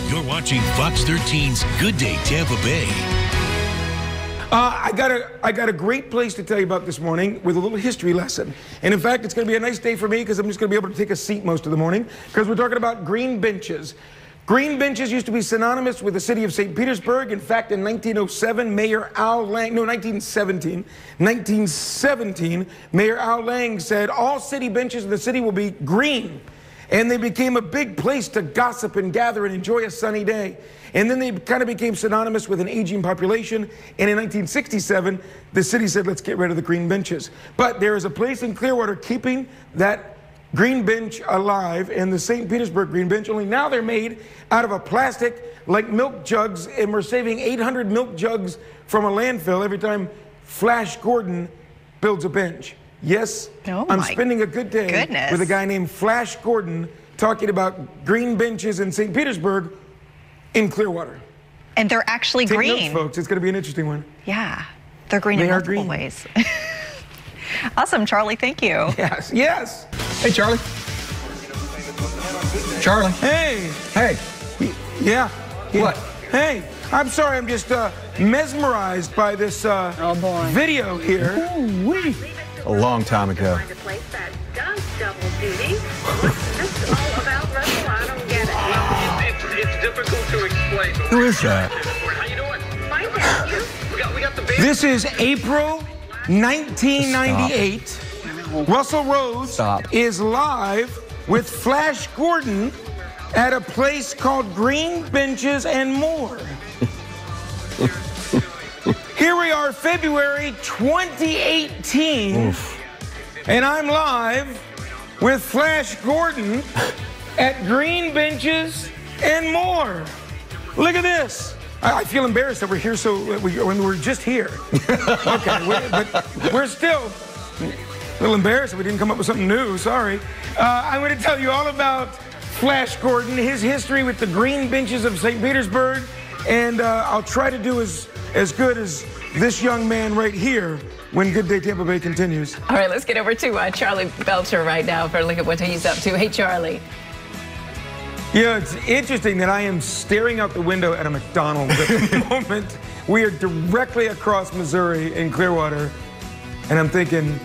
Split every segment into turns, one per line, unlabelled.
You're watching Fox 13's Good Day Tampa Bay.
I got a great place to tell you about this morning with a little history lesson. And in fact, it's going to be a nice day for me because I'm just going to be able to take a seat most of the morning because we're talking about green benches. Green benches used to be synonymous with the city of St. Petersburg. In fact, in 1907, Mayor Al Lang, no, 1917, Mayor Al Lang said all city benches in the city will be green. And they became a big place to gossip and gather and enjoy a sunny day. And then they kind of became synonymous with an aging population. And in 1967, the city said, let's get rid of the green benches. But there is a place in Clearwater keeping that green bench alive, and the St. Petersburg green bench, only now they're made out of a plastic like milk jugs, and we're saving 800 milk jugs from a landfill every time Flash Gordon builds a bench. Yes, I'm spending a good day with a guy named Flash Gordon talking about green benches in St. Petersburg in Clearwater.
And they're actually green.
Take notes, folks. It's going to be an interesting one.
Yeah, they're green in multiple ways. Awesome, Charlie. Thank you.
Yes, yes.
Hey, Charlie. Charlie.
Hey.
Hey.
Yeah.
What?
Hey, I'm sorry. I'm just mesmerized by this video here.
Ooh-wee. A long time ago.
It's difficult to explain.
Who is that?
How you doing? Fine, thank you. We got the big...
This is April 1998. Russell Rose is live with Flash Gordon at a place called Green Benches and More. Here we are, February 2018, and I'm live with Flash Gordon at Green Benches and More. Look at this. I feel embarrassed that we're here when we're just here. Okay, but we're still a little embarrassed that we didn't come up with something new. Sorry. I'm going to tell you all about Flash Gordon, his history with the green benches of St. Petersburg, and I'll try to do as good as this young man right here when Good Day Tampa Bay continues.
All right, let's get over to Charley Belcher right now for a look at what he's up to. Hey, Charlie.
Yeah, it's interesting that I am staring out the window at a McDonald's at the moment. We are directly across Missouri in Clearwater, and I'm thinking,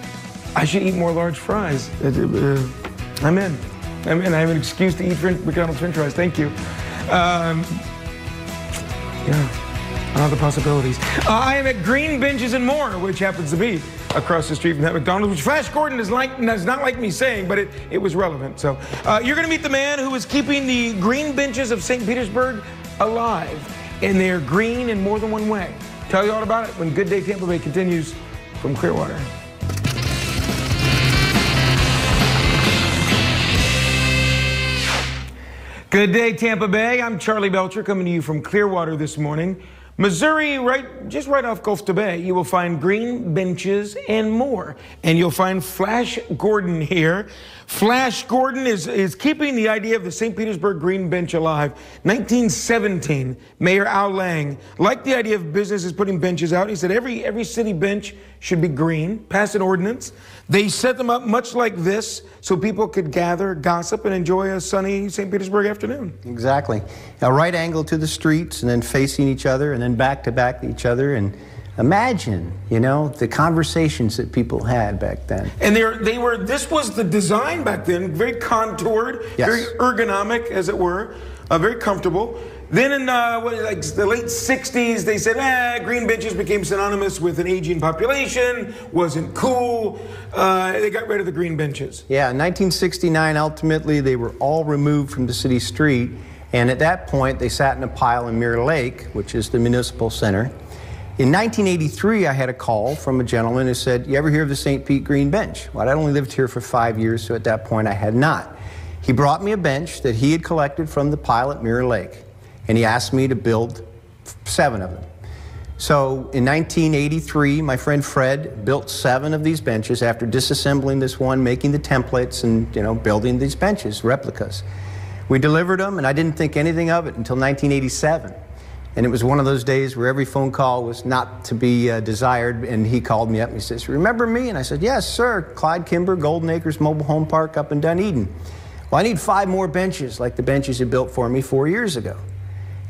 I should eat more large fries. I'm in. I have an excuse to eat McDonald's French fries. Thank you. Yeah, all the possibilities. I am at Green Benches and More, which happens to be across the street from that McDonald's, which Flash Gordon does not like me saying, but it was relevant. So you're going to meet the man who is keeping the green benches of St. Petersburg alive, and they're green in more than one way. Tell you all about it when Good Day Tampa Bay continues from Clearwater. Good day, Tampa Bay. I'm Charley Belcher coming to you from Clearwater this morning. Missouri, just right off Gulf to Bay, you will find Green Benches and More. And you'll find Flash Gordon here. Flash Gordon is keeping the idea of the St. Petersburg Green Bench alive. 1917, Mayor Al Lang liked the idea of businesses putting benches out. He said every city bench should be green, passed an ordinance. They set them up much like this so people could gather, gossip, and enjoy a sunny St. Petersburg afternoon.
Exactly. A right angle to the streets and then facing each other and then back to back each other. And imagine, the conversations that people had back then. And
this was the design back then, very contoured, very ergonomic, as it were, very comfortable. Then in the late 60s, they said, green benches became synonymous with an aging population, wasn't cool. They got rid of the green benches.
Yeah, in 1969, ultimately, they were all removed from the city street. And at that point, they sat in a pile in Mirror Lake, which is the municipal center. In 1983, I had a call from a gentleman who said, you ever hear of the St. Pete Green Bench? Well, I'd only lived here for 5 years, so at that point I had not. He brought me a bench that he had collected from the pile at Mirror Lake, and he asked me to build 7 of them. So in 1983, my friend Fred built 7 of these benches after disassembling this one, making the templates and building these benches, replicas. We delivered them, and I didn't think anything of it until 1987. And it was one of those days where every phone call was not to be desired, and he called me up and he says, remember me? And I said, yes, sir, Clyde Kimber, Golden Acres Mobile Home Park up in Dunedin. Well, I need 5 more benches like the benches you built for me 4 years ago.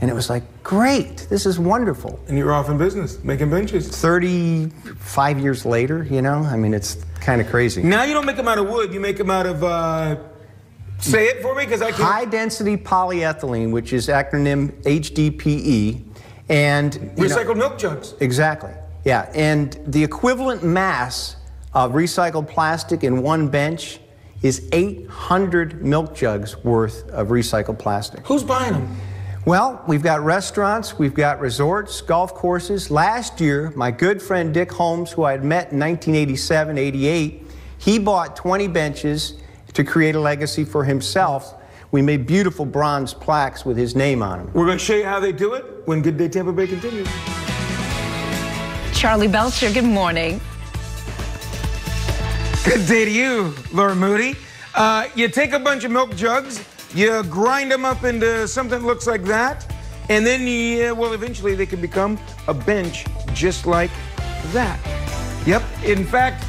And it was like, great, this is wonderful.
And you're off in business, making benches.
35 years later, you know, I mean, it's kind of crazy.
Now you don't make them out of wood, you make them out of, say it for me, because I can't.
High density polyethylene, which is acronym HDPE, and
recycled milk jugs.
Exactly, yeah, and the equivalent mass of recycled plastic in one bench is 800 milk jugs worth of recycled plastic.
Who's buying them?
Well, we've got restaurants, we've got resorts, golf courses. Last year, my good friend Dick Holmes, who I had met in 1987, 88, he bought 20 benches to create a legacy for himself. We made beautiful bronze plaques with his name on them.
We're going to show you how they do it when Good Day Tampa Bay continues.
Charley Belcher, good morning.
Good day to you, Laura Moody. You take a bunch of milk jugs, you grind them up into something that looks like that, and then eventually they can become a bench just like that. Yep, in fact,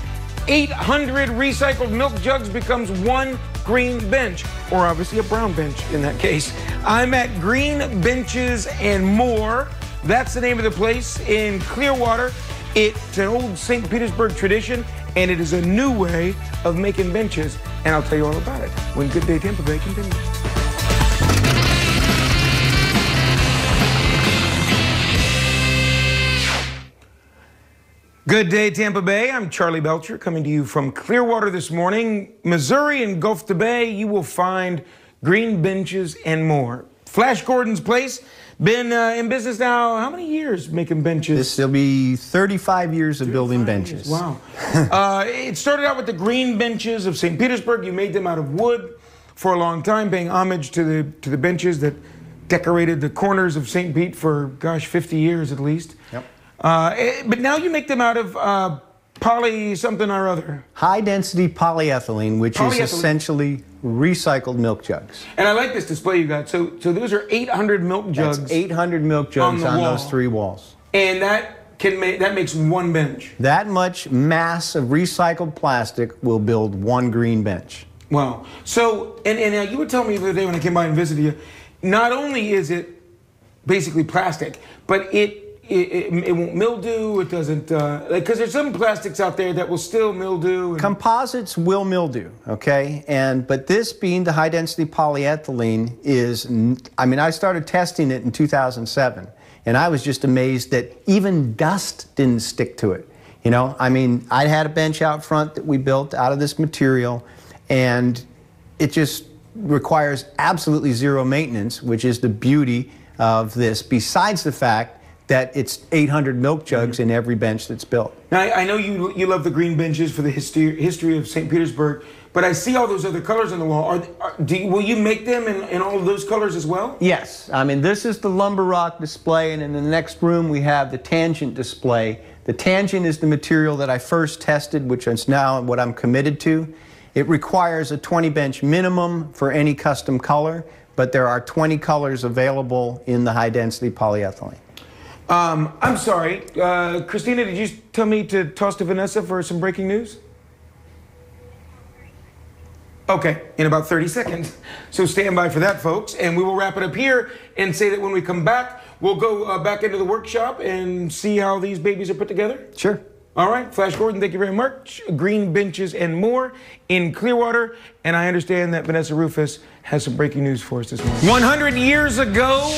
800 recycled milk jugs becomes one green bench, or obviously a brown bench in that case. I'm at GreenBenches More. That's the name of the place in Clearwater. It's an old St. Petersburg tradition, and it is a new way of making benches, and I'll tell you all about it when Good Day Tampa Bay continues. Good day, Tampa Bay. I'm Charley Belcher, coming to you from Clearwater this morning. Missouri and Gulf to Bay, you will find GreenBenches More. Flash Gordon's place, been in business now, how many years making benches?
This will be 35 years of building benches.
Wow. It started out with the GreenBenches of St. Petersburg. You made them out of wood for a long time, paying homage to the benches that decorated the corners of St. Pete for, gosh, 50 years at least.
Yep.
But now you make them out of poly something or other.
High density polyethylene, which is essentially recycled milk jugs.
And I like this display you got. So those are 800 milk jugs.
That's 800 milk jugs on those three walls.
And that makes one bench.
That much mass of recycled plastic will build one green bench.
Wow. So, and you were telling me the other day when I came by and visited you, not only is it basically plastic, but it won't mildew, it doesn't, because there's some plastics out there that will still mildew.
Composites will mildew, okay? But this being the high density polyethylene is, I mean, I started testing it in 2007, and I was just amazed that even dust didn't stick to it. You know, I mean, I had a bench out front that we built out of this material, and it just requires absolutely zero maintenance, which is the beauty of this, besides the fact that it's 800 milk jugs in every bench that's built.
Now, I know you love the green benches for the history of St. Petersburg, but I see all those other colors on the wall. Will you make them in all of those colors as well?
Yes. I mean, this is the lumber rock display, and in the next room we have the tangent display. The tangent is the material that I first tested, which is now what I'm committed to. It requires a 20 bench minimum for any custom color, but there are 20 colors available in the high density polyethylene.
I'm sorry, Christina, did you tell me to toss to Vanessa for some breaking news? Okay, in about 30 seconds. So stand by for that, folks, and we will wrap it up here and say that when we come back, we'll go back into the workshop and see how these babies are put together.
Sure.
All right, Flash Gordon, thank you very much. GreenBenches More in Clearwater, and I understand that Vanessa Rufus has some breaking news for us this morning. 100 years ago,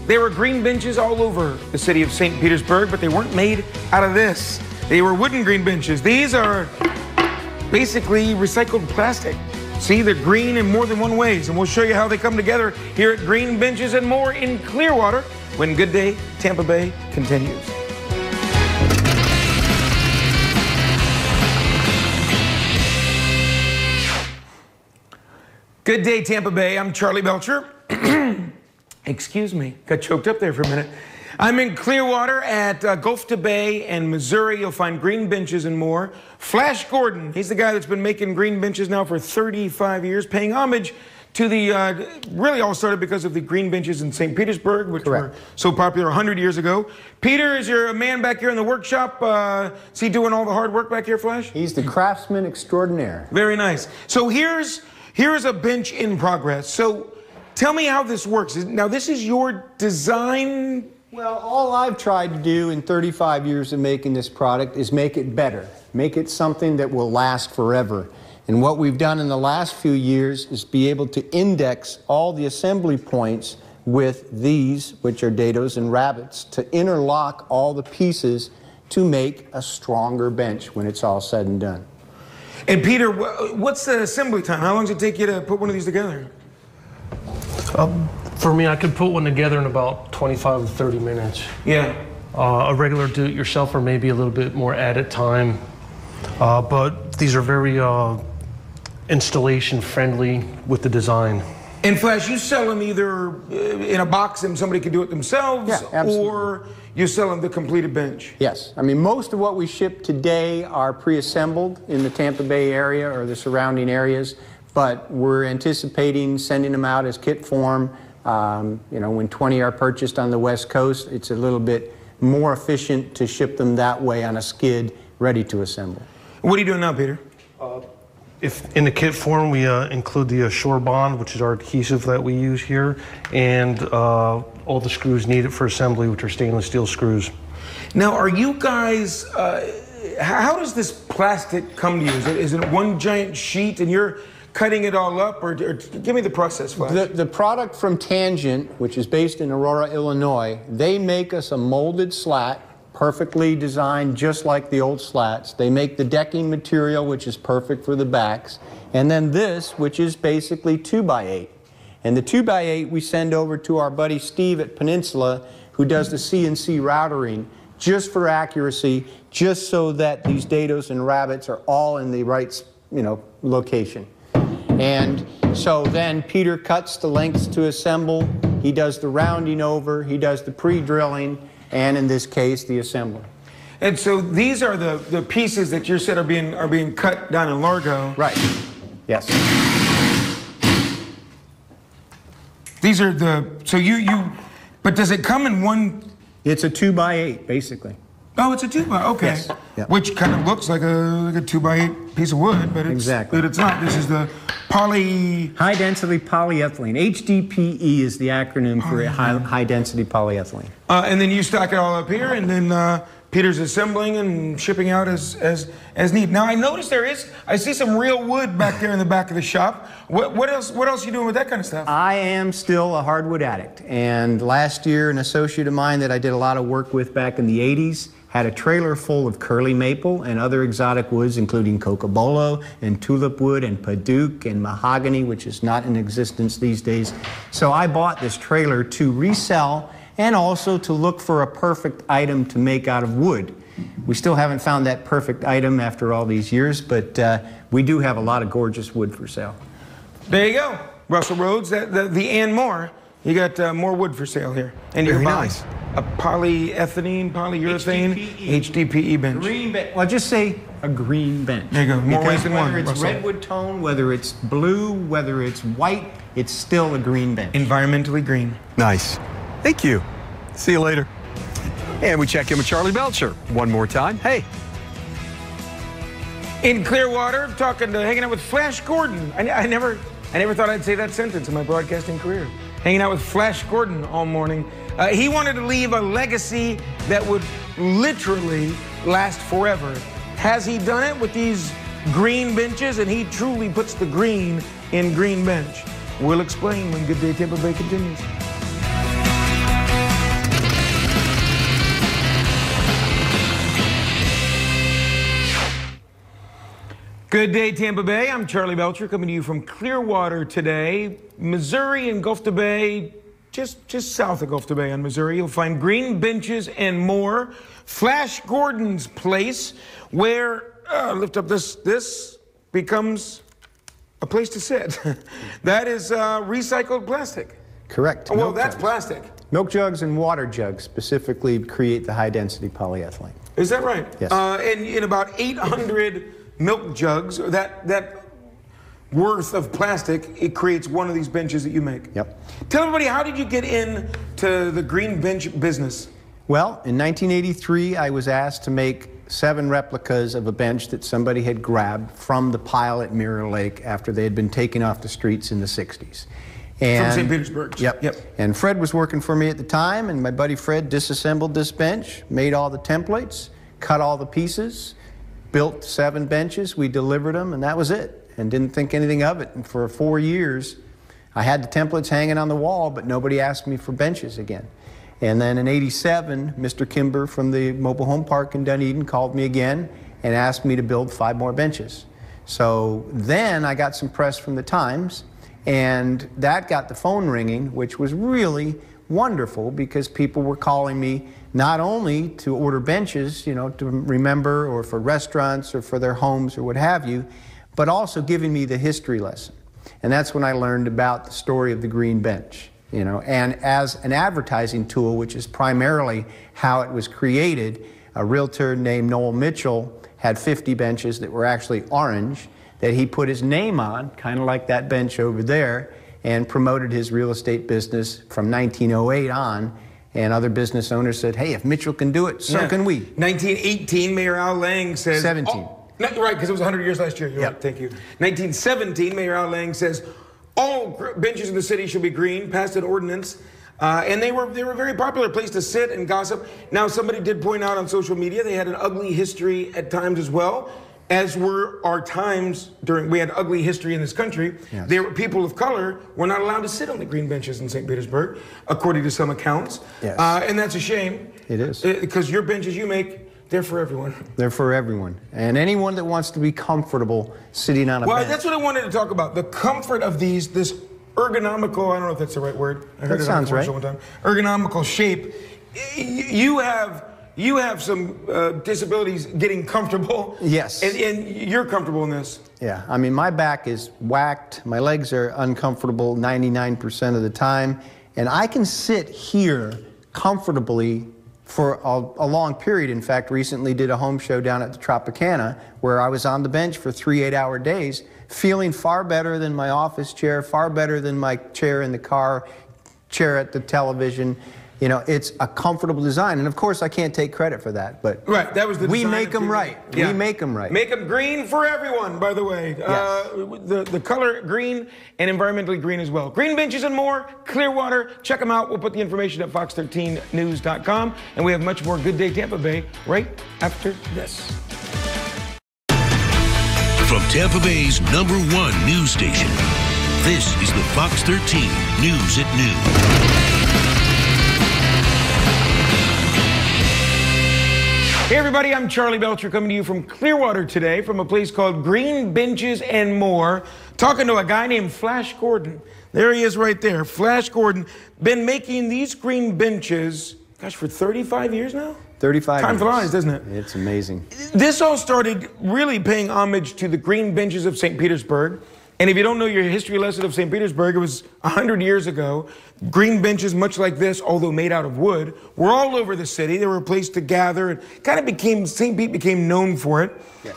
there were green benches all over the city of St. Petersburg, but they weren't made out of this. They were wooden green benches. These are basically recycled plastic. See, they're green in more than one ways, and we'll show you how they come together here at GreenBenches More in Clearwater when Good Day Tampa Bay continues. Good day, Tampa Bay. I'm Charley Belcher. Excuse me, got choked up there for a minute. I'm in Clearwater at Gulf to Bay and Missouri. You'll find GreenBenches More. Flash Gordon, he's the guy that's been making green benches now for 35 years, paying homage to the, really all started because of the green benches in St. Petersburg, which were so popular 100 years ago. Peter, is your man back here in the workshop? Is he doing all the hard work back here, Flash?
He's the craftsman extraordinaire.
Very nice. So here's a bench in progress. So Tell me how this works. Now, this is your design?
Well, all I've tried to do in 35 years of making this product is make it better, make it something that will last forever. And what we've done in the last few years is be able to index all the assembly points with these, which are dados and rabbets, to interlock all the pieces to make a stronger bench when it's all said and done.
And Peter, what's the assembly time? How long does it take you to put one of these together?
For me, I could put one together in about 25 to 30 minutes.
Yeah.
A regular do-it-yourselfer may be a little bit more added time, but these are very installation friendly with the design.
And Flash, you sell them either in a box and somebody can do it themselves, or you sell them the completed bench?
Yes. I mean, most of what we ship today are pre-assembled in the Tampa Bay area or the surrounding areas, but we're anticipating sending them out as kit form. You know, when 20 are purchased on the West Coast, it's a little bit more efficient to ship them that way on a skid, ready to assemble.
What are you doing now, Peter?
If in the kit form, we include the Shore Bond, which is our adhesive that we use here, and all the screws needed for assembly, which are stainless steel screws.
Now, are you guys, how does this plastic come to you? Is it one giant sheet and you're cutting it all up, or give me the process, Flash.
The product from Tangent, which is based in Aurora, Illinois, they make us a molded slat, perfectly designed just like the old slats. They make the decking material, which is perfect for the backs, and then this, which is basically 2x8. And the 2x8 we send over to our buddy Steve at Peninsula, who does the CNC routering, just for accuracy, just so that these dados and rabbets are all in the right, location. And so then Peter cuts the lengths to assemble, he does the rounding over, he does the pre-drilling, and in this case, the assembly.
And so these are the pieces that you said are being cut down in Largo.
Right. Yes.
These are but does it come in one?
It's a 2x8, basically.
Oh, it's a 2x8, okay.
Yes. Yep.
Which kind of looks like a 2x8 piece of wood, but it's not. This is the
high density polyethylene. HDPE is the acronym for high density polyethylene.
And then you stack it all up here, and then Peter's assembling and shipping out as needed. Now I noticed I see some real wood back there in the back of the shop. What else are you doing with that kind of stuff?
I am still a hardwood addict, and last year an associate of mine that I did a lot of work with back in the 80s had a trailer full of curly maple and other exotic woods, including cocobolo and tulip wood and padauk and mahogany, which is not in existence these days. So I bought this trailer to resell and also to look for a perfect item to make out of wood. We still haven't found that perfect item after all these years, but we do have a lot of gorgeous wood for sale.
There you go, Russell Rhodes, the and more. You got more wood for sale here. And you're buying a polyethylene, polyurethane, HDPE bench.
Green bench. Well, just say a green bench.
There you go, more ways than one.
Whether it's redwood tone, whether it's blue, whether it's white, it's still a green bench.
Environmentally green.
Nice. Thank you. See you later. And we check in with Charley Belcher one more time. Hey.
In Clearwater, hanging out with Flash Gordon. I never thought I'd say that sentence in my broadcasting career. Hanging out with Flash Gordon all morning. He wanted to leave a legacy that would literally last forever. Has he done it with these green benches? And he truly puts the green in green bench. We'll explain when Good Day Tampa Bay continues. Good day, Tampa Bay. I'm Charley Belcher, coming to you from Clearwater today. Missouri and Gulf to Bay, just south of Gulf to Bay on Missouri. You'll find Green Benches and More. Flash Gordon's place, where, lift up this becomes a place to sit. That is recycled plastic.
Correct.
Oh, well, that's plastic.
Milk jugs and water jugs specifically create the high-density polyethylene.
Is that right?
Yes.
And in about 800 milk jugs, that worth of plastic, it creates one of these benches that you make.
Yep.
Tell everybody, how did you get into the green bench business?
Well, in 1983, I was asked to make 7 replicas of a bench that somebody had grabbed from the pile at Mirror Lake after they had been taken off the streets in the 60s. And,
from St. Petersburg.
Yep. And Fred was working for me at the time, and my buddy Fred disassembled this bench, made all the templates, cut all the pieces, built 7 benches, we delivered them, and that was it. And didn't think anything of it. And for 4 years, I had the templates hanging on the wall, but nobody asked me for benches again. And then in '87, Mr. Kimber from the mobile home park in Dunedin called me again and asked me to build 5 more benches. So then I got some press from the Times, and that got the phone ringing, which was really wonderful because people were calling me not only to order benches, you know, to remember, or for restaurants or for their homes or what have you, but also giving me the history lesson. And that's when I learned about the story of the Green Bench, you know, and as an advertising tool, which is primarily how it was created. A realtor named Noel Mitchell had 50 benches that were actually orange that he put his name on, kind of like that bench over there, and promoted his real estate business from 1908 on. And other business owners said, hey, if Mitchell can do it, so can we.
1918, Mayor Al Lang says...
17.
Oh, right, because it was 100 years last year. You're right, thank you. 1917, Mayor Al Lang says, all benches in the city should be green, passed an ordinance. And they were a very popular place to sit and gossip. Now, somebody did point out on social media they had an ugly history at times as well, as were our times during, we had ugly history in this country.
Yes.
There were people of color were not allowed to sit on the green benches in St. Petersburg, according to some accounts.
Yes.
And that's a shame.
It is.
Because your benches you make, they're for everyone.
They're for everyone. And anyone that wants to be comfortable sitting on a bench.
Well, that's what I wanted to talk about. The comfort of these, this ergonomical, I don't know if that's the right word. I heard
that
it on a
sounds
commercial
right.
one time. Ergonomical shape. You have some disabilities getting comfortable.
Yes.
And you're comfortable in this.
Yeah, I mean, my back is whacked. My legs are uncomfortable 99% of the time. And I can sit here comfortably for a long period. In fact, recently did a home show down at the Tropicana where I was on the bench for 3 8-hour days, feeling far better than my office chair, far better than my chair in the car, chair at the television. You know, it's a comfortable design. And of course, I can't take credit for that, but
right, that was the
we
design
make them right.
Yeah.
We make them right.
Make them green for everyone, by the way.
Yes.
The color green and environmentally green as well. Green Benches and More, Clearwater. Check them out. We'll put the information at fox13news.com. And we have much more Good Day Tampa Bay right after this.
From Tampa Bay's #1 news station, this is the Fox 13 News at Noon.
Hey everybody, I'm Charley Belcher coming to you from Clearwater today from a place called Green Benches and More, talking to a guy named Flash Gordon. There he is right there, Flash Gordon. Been making these green benches, gosh, for 35 years now?
35 years.
Time flies, doesn't it?
It's amazing.
This all started really paying homage to the green benches of St. Petersburg. And if you don't know your history lesson of St. Petersburg, it was 100 years ago. Green benches, much like this, although made out of wood, were all over the city. They were a place to gather. It kind of became, St. Pete became known for it. Yes.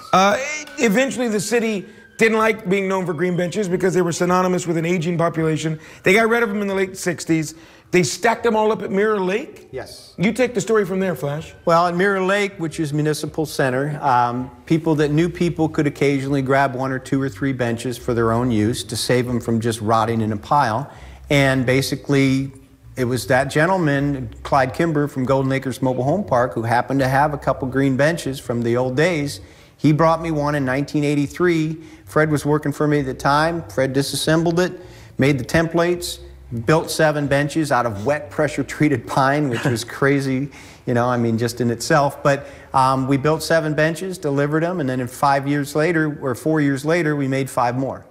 Eventually, the city didn't like being known for green benches because they were synonymous with an aging population. They got rid of them in the late 60s. They stacked them all up at Mirror Lake.
Yes.
You take the story from there, Flash.
Well, at Mirror Lake, which is municipal center, people that knew people could occasionally grab 1 or 2 or 3 benches for their own use to save them from just rotting in a pile. And basically, it was that gentleman, Clyde Kimber from Golden Acres Mobile Home Park, who happened to have a couple green benches from the old days. He brought me one in 1983. Fred was working for me at the time. Fred disassembled it, made the templates, built 7 benches out of wet pressure-treated pine, which was crazy, you know, I mean, just in itself. But we built 7 benches, delivered them, and then in 5 years later, or 4 years later, we made 5 more.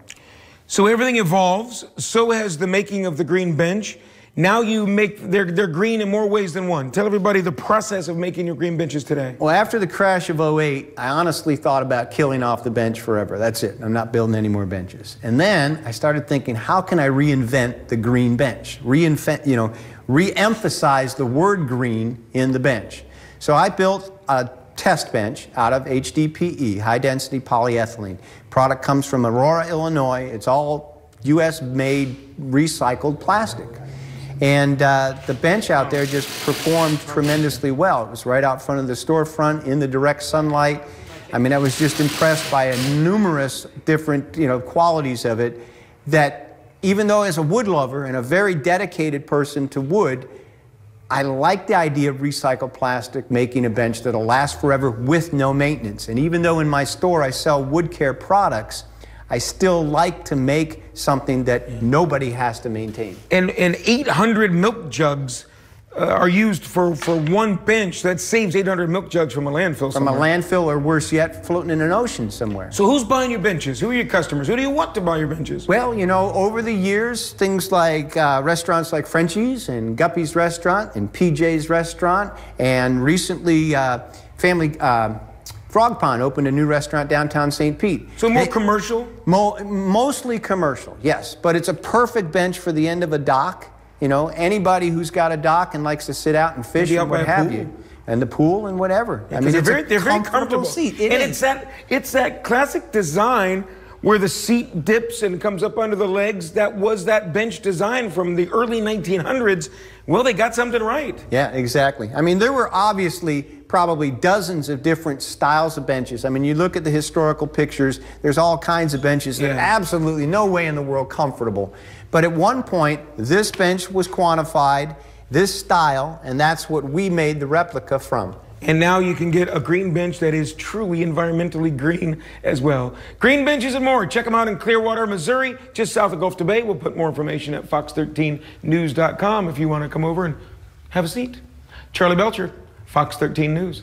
So everything evolves. So has the making of the green bench. Now you make, they're green in more ways than one. Tell everybody the process of making your green benches today.
Well, after the crash of '08, I honestly thought about killing off the bench forever. That's it. I'm not building any more benches. And then I started thinking, how can I reinvent the green bench? Re-emphasize the word green in the bench. So I built a test bench out of HDPE, high-density polyethylene. Product comes from Aurora, Illinois. It's all U.S.-made recycled plastic. And the bench out there just performed tremendously well. It was right out front of the storefront in the direct sunlight. I mean, I was just impressed by numerous different, qualities of it that even though as a wood lover and a very dedicated person to wood, I like the idea of recycled plastic making a bench that'll last forever with no maintenance. And even though in my store I sell wood care products, I still like to make something that nobody has to maintain.
And 800 milk jugs are used for one bench. That saves 800 milk jugs from a landfill somewhere.
From a landfill, or worse yet, floating in an ocean somewhere.
So who's buying your benches? Who are your customers? Who do you want to buy your benches?
Well, you know, over the years, things like restaurants like Frenchie's and Guppy's Restaurant and PJ's Restaurant, and recently Frog Pond opened a new restaurant downtown St. Pete.
So more commercial?
Mostly commercial, yes. But it's a perfect bench for the end of a dock. You know, anybody who's got a dock and likes to sit out and fish and what have you. And the pool and whatever.
Yeah, I mean, they're very comfortable.
Seat.
It's that classic design where the seat dips and comes up under the legs. That was that bench design from the early 1900s. Well, they got something right.
Yeah, exactly. I mean, there were obviously probably dozens of different styles of benches. I mean, you look at the historical pictures, there's all kinds of benches that are absolutely no way in the world comfortable. But at one point, this bench was quantified, this style, and that's what we made the replica from.
And now you can get a green bench that is truly environmentally green as well. GreenBenches and More. Check them out in Clearwater, Missouri, just south of Gulf to Bay. We'll put more information at fox13news.com if you want to come over and have a seat. Charley Belcher, Fox 13 News.